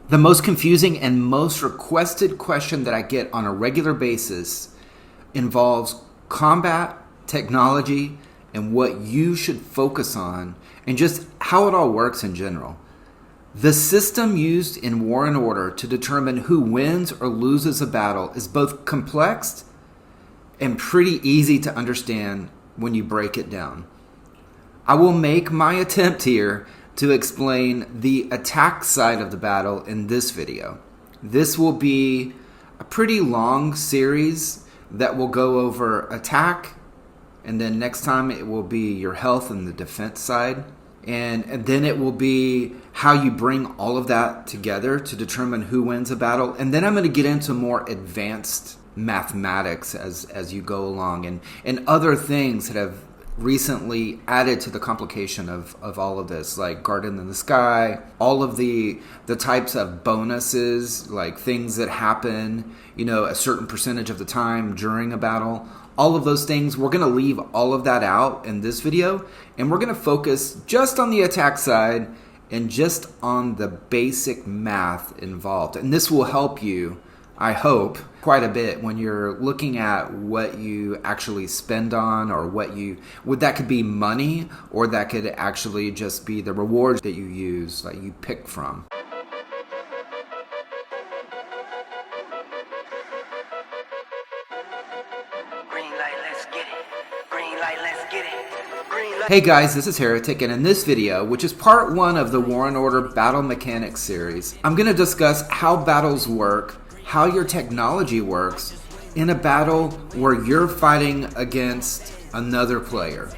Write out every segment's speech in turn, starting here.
The most confusing and most requested question that I get on a regular basis involves combat, technology, and what you should focus on, and just how it all works in general. The system used in War and Order to determine who wins or loses a battle is both complex and pretty easy to understand when you break it down. I will make my attempt here to explain the attack side of the battle in this video. This will be a pretty long series that will go over attack, and then next time it will be your health and the defense side, and then it will be how you bring all of that together to determine who wins a battle, and then I'm going to get into more advanced mathematics as you go along, and other things that have recently added to the complication of all of this, like Garden in the Sky, all of the types of bonuses, like things that happen, a certain percentage of the time during a battle. All of those things, we're going to leave all of that out in this video, and we're going to focus just on the attack side and just on the basic math involved. And this will help you, I hope, quite a bit when you're looking at what you actually spend on, or that could be money, or that could actually just be the rewards that you use, that you pick from. Hey guys, this is Heretic, and in this video, which is part 1 of the War and Order Battle Mechanics series, I'm going to discuss how battles work, how your technology works in a battle where you're fighting against another player.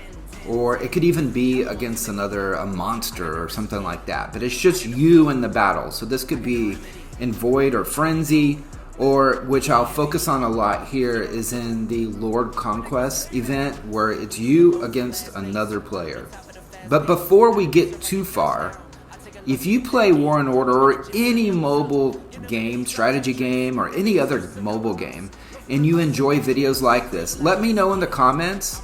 Or it could even be against a monster or something like that. But it's just you in the battle. So this could be in Void or Frenzy, or which I'll focus on a lot here is in the Lord Conquest event, where it's you against another player. But before we get too far, if you play War and Order or any mobile game, strategy game, or any other mobile game, and you enjoy videos like this, let me know in the comments,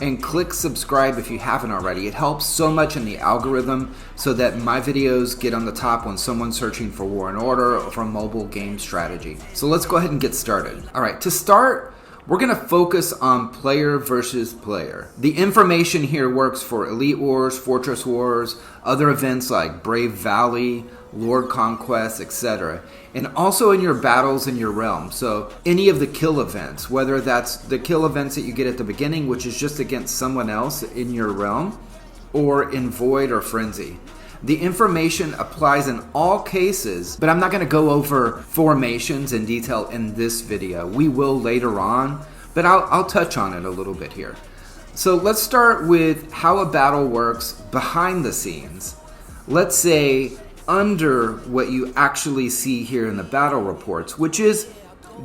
and click subscribe if you haven't already. It helps so much in the algorithm so that my videos get on the top when someone's searching for War and Order or for mobile game strategy. So let's go ahead and get started. Alright, to start, we're going to focus on player versus player. The information here works for Elite Wars, Fortress Wars, other events like Brave Valley, Lord Conquest, etc. And also in your battles in your realm. So any of the kill events, whether that's the kill events that you get at the beginning, which is just against someone else in your realm, or in Void or Frenzy. The information applies in all cases, but I'm not going to go over formations in detail in this video. We will later on, but I'll touch on it a little bit here. So let's start with how a battle works behind the scenes. Let's say under what you actually see here in the battle reports, which is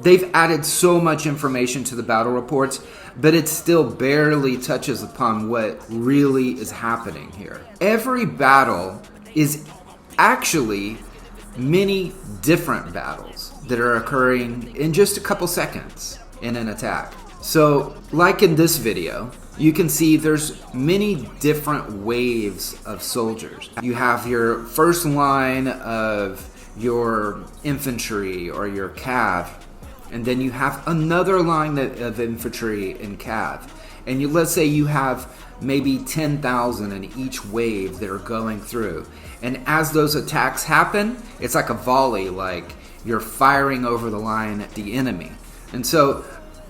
they've added so much information to the battle reports, but it still barely touches upon what really is happening here. Every battle is actually many different battles that are occurring in just a couple seconds in an attack. So, like in this video, you can see there's many different waves of soldiers. You have your first line of your infantry or your cav, and then you have another line of infantry and cav. And let's say you have maybe 10,000 in each wave that are going through. And as those attacks happen, it's like a volley, like you're firing over the line at the enemy. And so,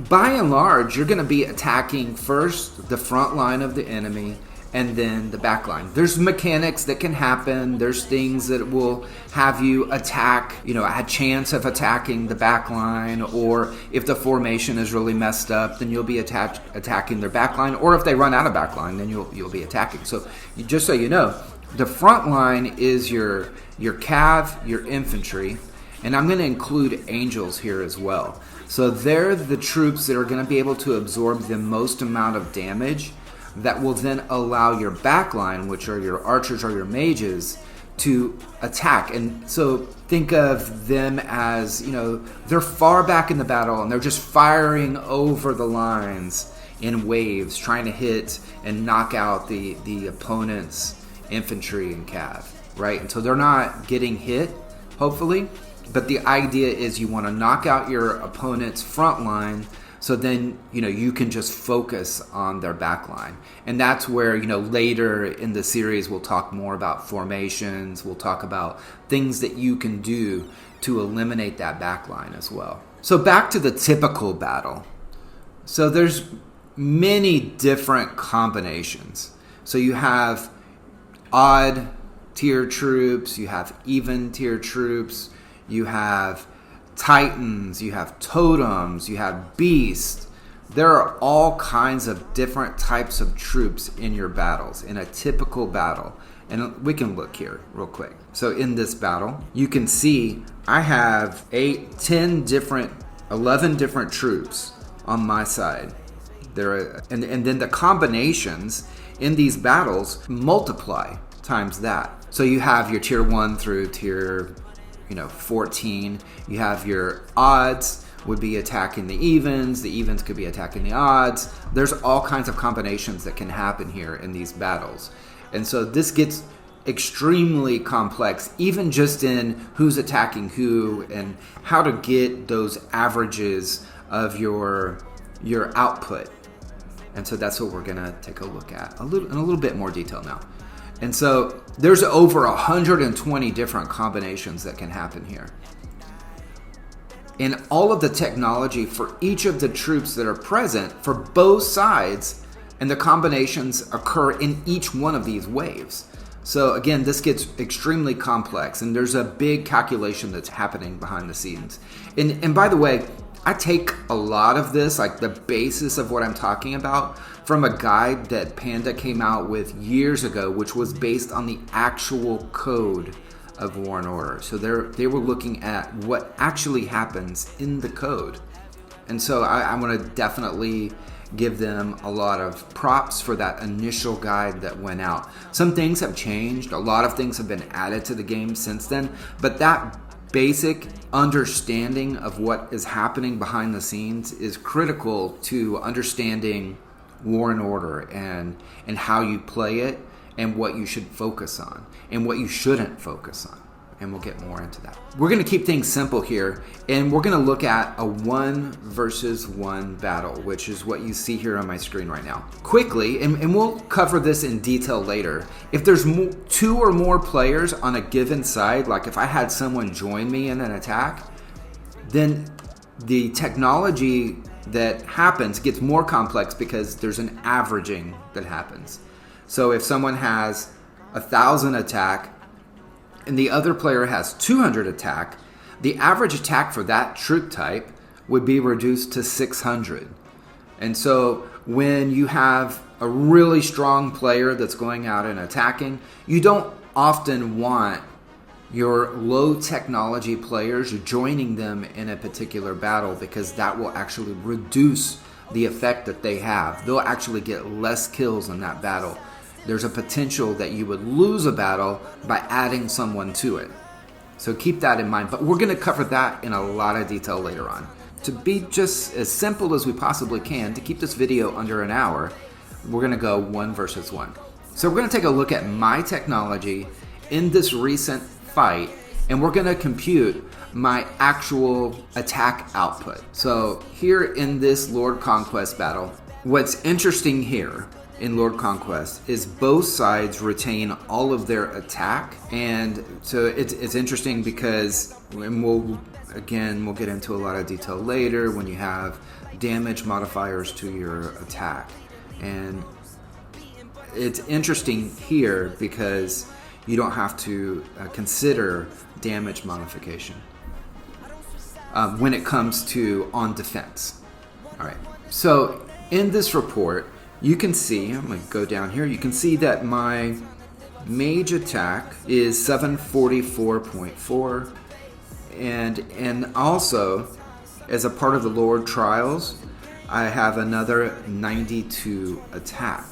by and large, you're going to be attacking first the front line of the enemy and then the back line. There's mechanics that can happen. There's things that will have you attack, a chance of attacking the back line, or if the formation is really messed up, then you'll be attacking their back line, or if they run out of back line, then you'll be attacking. So just so you know, the front line is your cav, your infantry, and I'm going to include angels here as well. So they're the troops that are going to be able to absorb the most amount of damage that will then allow your backline, which are your archers or your mages, to attack. And so think of them as, they're far back in the battle and they're just firing over the lines in waves, trying to hit and knock out the opponent's infantry and cav, right? And so they're not getting hit hopefully. But the idea is you want to knock out your opponent's front line, so then, you can just focus on their back line. And that's where, later in the series we'll talk more about formations. We'll talk about things that you can do to eliminate that back line as well. So back to the typical battle. So there's many different combinations. So you have odd tier troops, you have even tier troops, you have titans, you have totems, you have beasts. There are all kinds of different types of troops in your battles, in a typical battle. And we can look here real quick. So in this battle, you can see I have 11 different troops on my side. And then the combinations in these battles multiply times that. So you have your tier 1 through tier 14. You have your odds would be attacking the evens could be attacking the odds. There's all kinds of combinations that can happen here in these battles. And so this gets extremely complex, even just in who's attacking who and how to get those averages of your output. And so that's what we're gonna take a look at in a little bit more detail now. And so there's over 120 different combinations that can happen here. And all of the technology for each of the troops that are present for both sides, and the combinations occur in each one of these waves. So again, this gets extremely complex, and there's a big calculation that's happening behind the scenes. And by the way, I take a lot of this, like the basis of what I'm talking about, from a guide that Panda came out with years ago, which was based on the actual code of War and Order. So they were looking at what actually happens in the code. And so I want to definitely give them a lot of props for that initial guide that went out. Some things have changed. A lot of things have been added to the game since then. But that basic understanding of what is happening behind the scenes is critical to understanding War and Order and how you play it and what you should focus on and what you shouldn't focus on. And we'll get more into that. We're going to keep things simple here, and we're going to look at a 1 versus 1 battle, which is what you see here on my screen right now. Quickly, and we'll cover this in detail later, if there's 2 or more players on a given side, like if I had someone join me in an attack, then the technology that happens gets more complex because there's an averaging that happens. So if someone has 1,000 attack, and the other player has 200 attack, the average attack for that troop type would be reduced to 600. And so when you have a really strong player that's going out and attacking, you don't often want your low technology players joining them in a particular battle, because that will actually reduce the effect that they have. They'll actually get less kills in that battle. There's a potential that you would lose a battle by adding someone to it. So keep that in mind. But we're going to cover that in a lot of detail later on. To be just as simple as we possibly can, to keep this video under an hour, we're going to go 1 versus 1. So we're going to take a look at my technology in this recent fight, and we're going to compute my actual attack output. So here in this Lord Conquest battle, what's interesting here in Lord Conquest is both sides retain all of their attack. And so it's interesting because, and we'll get into a lot of detail later, when you have damage modifiers to your attack. And it's interesting here because you don't have to consider damage modification when it comes to on defense. All right, so in this report, you can see, I'm going to go down here, you can see that my mage attack is 744.4, and also, as a part of the Lord Trials, I have another 92 attack.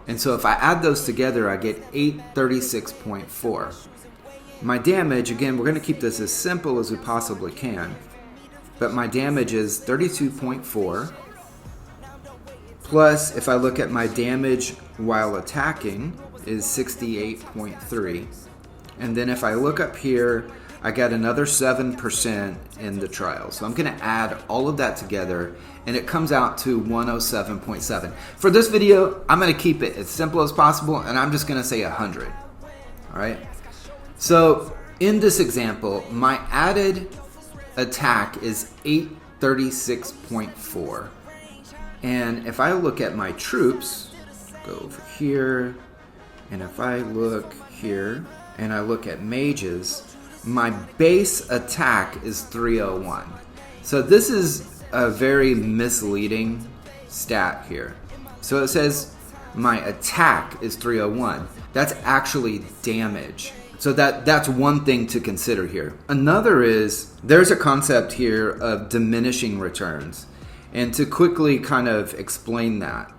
And so if I add those together, I get 836.4. My damage, again, we're going to keep this as simple as we possibly can, but my damage is 32.4. Plus, if I look at my damage while attacking, is 68.3. And then if I look up here, I got another 7% in the trial. So I'm going to add all of that together, and it comes out to 107.7. For this video, I'm going to keep it as simple as possible, and I'm just going to say 100. All right. So in this example, my added attack is 836.4. And if I look at my troops, go over here, and if I look here, and I look at mages, my base attack is 301. So this is a very misleading stat here. So it says my attack is 301. That's actually damage. So that's one thing to consider here. Another is there's a concept here of diminishing returns. And to quickly kind of explain that,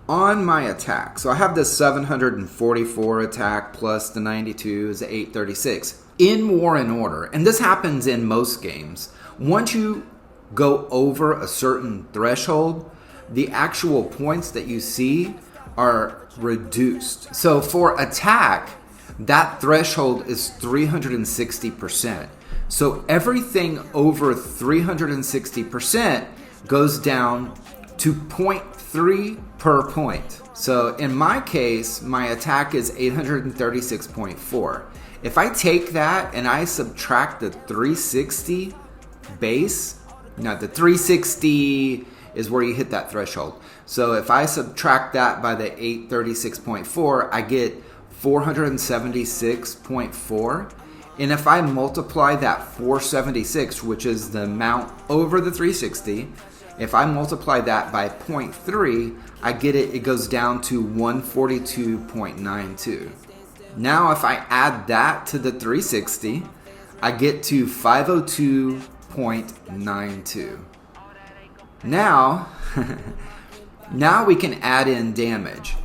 on my attack, so I have this 744 attack plus the 92 is 836. In War and Order, and this happens in most games, once you go over a certain threshold, the actual points that you see are reduced. So for attack, that threshold is 360%. So everything over 360% goes down to 0.3 per point. So in my case, my attack is 836.4. If I take that and I subtract the 360 base, now the 360 is where you hit that threshold. So if I subtract that by the 836.4, I get 476.4. And if I multiply that 476, which is the amount over the 360, if I multiply that by 0.3, I get it goes down to 142.92. Now if I add that to the 360, I get to 502.92. Now, now we can add in damage.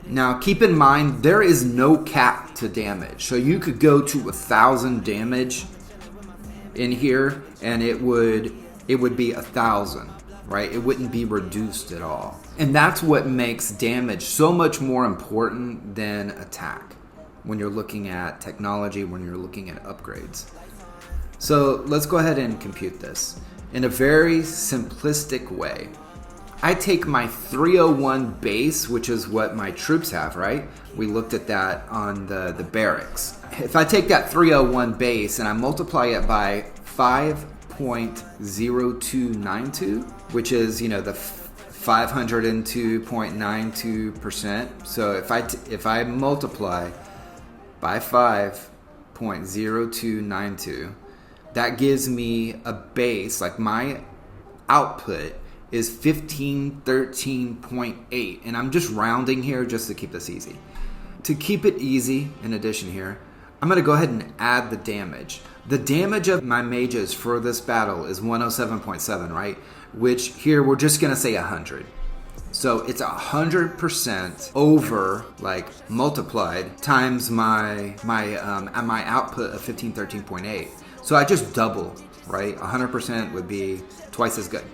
Now keep in mind, there is no cap to damage. So you could go to 1,000 damage in here and it would be 1,000, right? It wouldn't be reduced at all. And that's what makes damage so much more important than attack when you're looking at technology, when you're looking at upgrades. So let's go ahead and compute this in a very simplistic way. I take my 301 base, which is what my troops have, right? We looked at that on the barracks. If I take that 301 base and I multiply it by 5.0292, which is, the 502.92%. So if I multiply by 5.0292, that gives me a base, like my output is 1513.8, and I'm just rounding here just to keep this easy. To keep it easy, in addition here, I'm going to go ahead and add the damage. The damage of my mages for this battle is 107.7, right? Which here we're just going to say 100. So it's 100% over, like multiplied times my output of 1513.8. So I just double, right? 100% would be twice as good,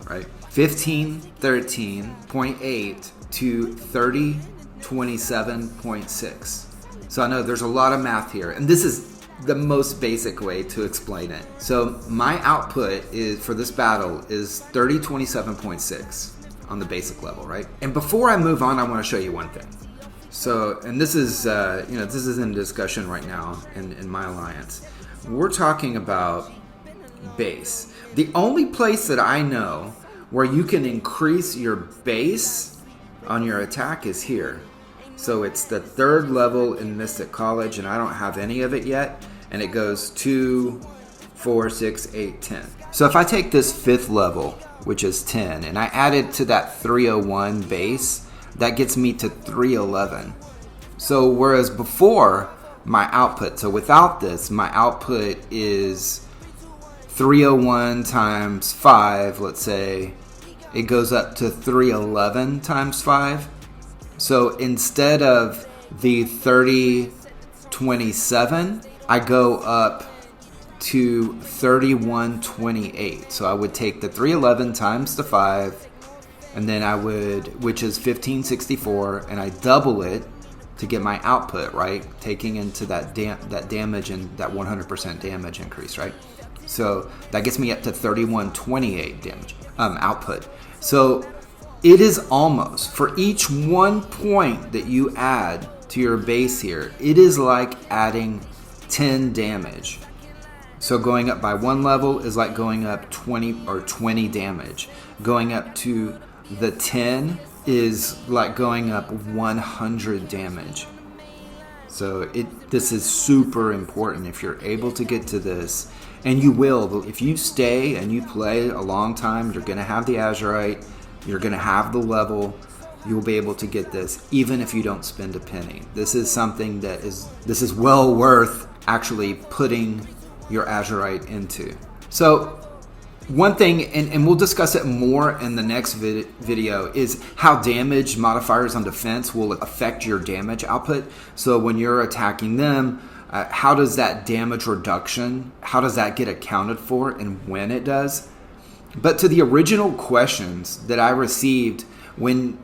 right? 1513.8 to 3027.6. So I know there's a lot of math here, and this is the most basic way to explain it. So my output is for this battle is 3027.6 on the basic level, right? And before I move on, I want to show you one thing. So, and this is this is in discussion right now in my alliance. We're talking about base. The only place that I know where you can increase your base on your attack is here. So it's the 3rd level in Mystic College, and I don't have any of it yet, and it goes 2, 4, 6, 8, 10. So if I take this 5th level, which is 10, and I add it to that 301 base, that gets me to 311. So whereas before, my output, so without this, my output is 301 times 5, let's say, it goes up to 311 times 5. So instead of the 3027, I go up to 3128. So I would take the 311 times the 5, and then I would, which is 1564, and I double it, to get my output, right? Taking into that damage and that 100% damage increase, right? So that gets me up to 3128 damage output. So it is almost, for each 1 point that you add to your base here, it is like adding 10 damage. So going up by 1 level is like going up 20 damage. Going up to the 10 is like going up 100 damage. So this is super important. If you're able to get to this, and you will, if you stay and you play a long time, you're going to have the Azurite, you're going to have the level, you'll be able to get this even if you don't spend a penny. This is something this is well worth actually putting your Azurite into. So one thing, and we'll discuss it more in the next video, is how damage modifiers on defense will affect your damage output. So when you're attacking them, how does that damage reduction, how does that get accounted for and when it does? But to the original questions that I received when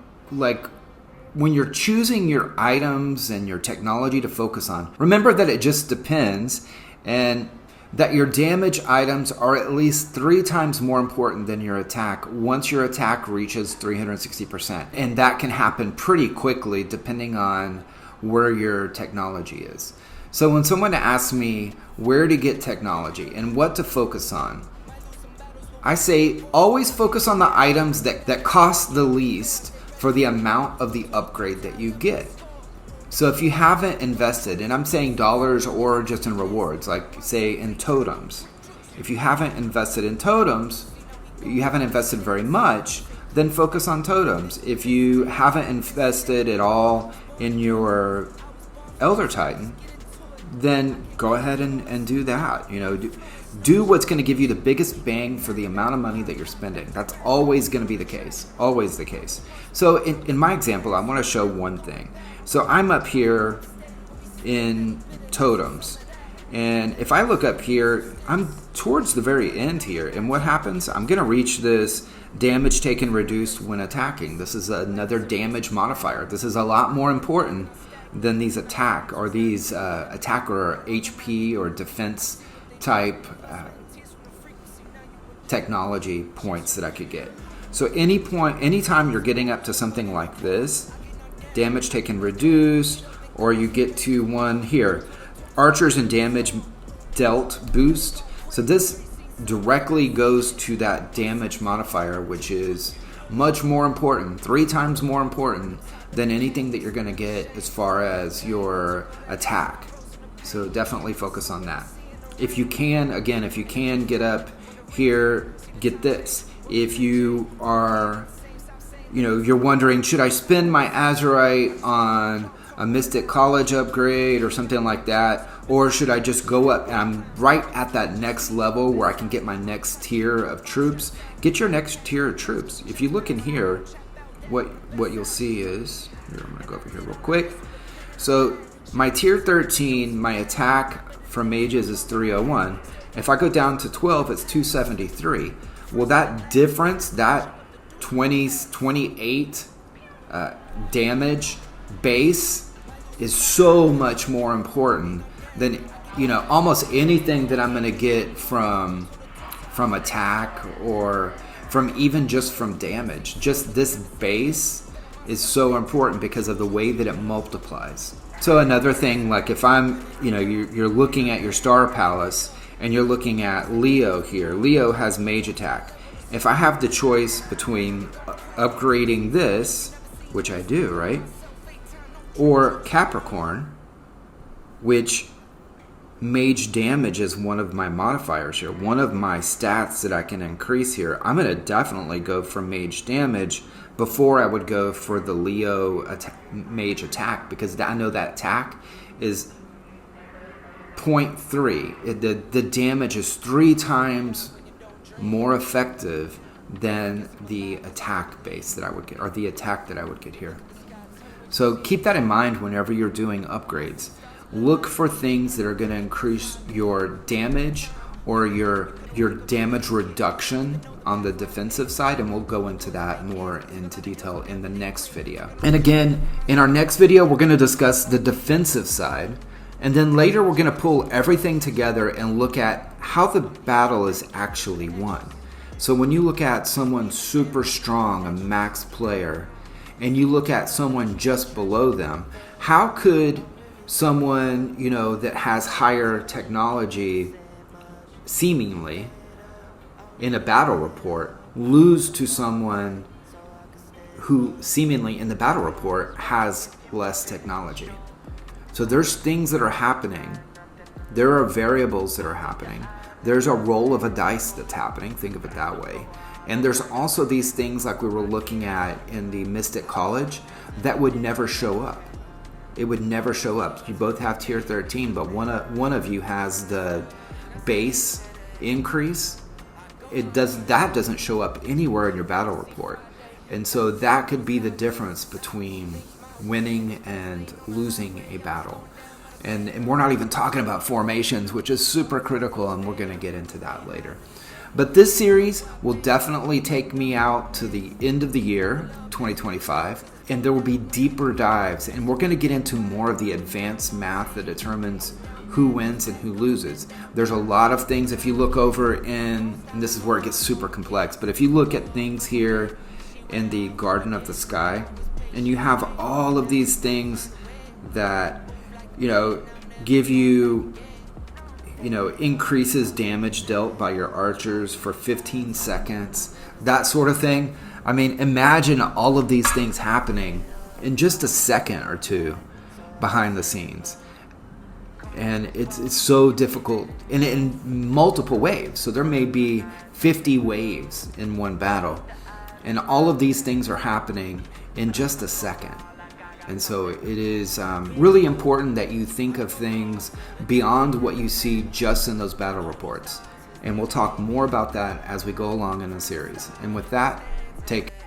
you're choosing your items and your technology to focus on, remember that it just depends, and that your damage items are at least 3 times more important than your attack once your attack reaches 360%. And that can happen pretty quickly depending on where your technology is. So when someone asks me where to get technology and what to focus on, I say always focus on the items that cost the least for the amount of the upgrade that you get. So if you haven't invested, and I'm saying dollars or just in rewards, like say in totems, if you haven't invested in totems, you haven't invested very much, then focus on totems. If you haven't invested at all in your Elder Titan, then go ahead and do that. Do what's going to give you the biggest bang for the amount of money that you're spending. That's always going to be the case. Always the case. So in my example, I want to show one thing. So I'm up here in totems. And if I look up here, I'm towards the very end here. And what happens? I'm going to reach this damage taken reduced when attacking. This is another damage modifier. This is a lot more important than these attack or these attack or HP or defense type technology points that I could get. So anytime you're getting up to something like this, damage taken reduced, or you get to one here, archers and damage dealt boost. So this directly goes to that damage modifier, which is much more important, 3 times more important than anything that you're going to get as far as your attack. So definitely focus on that. If you can get up here, get this. If you are, you're wondering, should I spend my Azurite on a Mystic College upgrade or something like that? Or should I just go up and I'm right at that next level where I can get my next tier of troops? Get your next tier of troops. If you look in here, what you'll see is, I'm going to go over here real quick. So my tier 13, my attack from mages is 301. If I go down to 12, it's 273. Well, that difference, that 28 damage base is so much more important than almost anything that I'm going to get from attack or from even just from damage. Just this base is so important because of the way that it multiplies. So another thing, like if I'm, you're looking at your Star Palace and you're looking at Leo here. Leo has mage attack. If I have the choice between upgrading this, which I do, right? Or Capricorn, which mage damage is one of my modifiers here, one of my stats that I can increase here, I'm going to definitely go for mage damage before I would go for the Leo mage attack, because I know that attack is 0.3. The damage is 3 times more effective than the attack base that I would get, or the attack that I would get here. So keep that in mind whenever you're doing upgrades. Look for things that are going to increase your damage or your damage reduction on the defensive side, and we'll go into that more into detail in the next video. And again, in our next video, we're going to discuss the defensive side, and then later we're going to pull everything together and look at how the battle is actually won. So when you look at someone super strong, a max player, and you look at someone just below them, how could someone, that has higher technology seemingly in a battle report lose to someone who seemingly in the battle report has less technology? So there's things that are happening. There are variables that are happening. There's a roll of a dice that's happening. Think of it that way. And there's also these things like we were looking at in the Mystic College that would never show up. It would never show up. You both have tier 13, but one of you has the base increase. That doesn't show up anywhere in your battle report. And so that could be the difference between winning and losing a battle. And we're not even talking about formations, which is super critical, and we're going to get into that later. But this series will definitely take me out to the end of the year, 2025, and there will be deeper dives, and we're going to get into more of the advanced math that determines who wins and who loses. There's a lot of things. If you look over and this is where it gets super complex, but if you look at things here in the Garden of the Sky, and you have all of these things that, give you, increases damage dealt by your archers for 15 seconds, that sort of thing. I mean, imagine all of these things happening in just a second or two behind the scenes. And it's so difficult in multiple waves. So there may be 50 waves in one battle. And all of these things are happening in just a second. And so it is really important that you think of things beyond what you see just in those battle reports. And we'll talk more about that as we go along in the series. And with that, take care.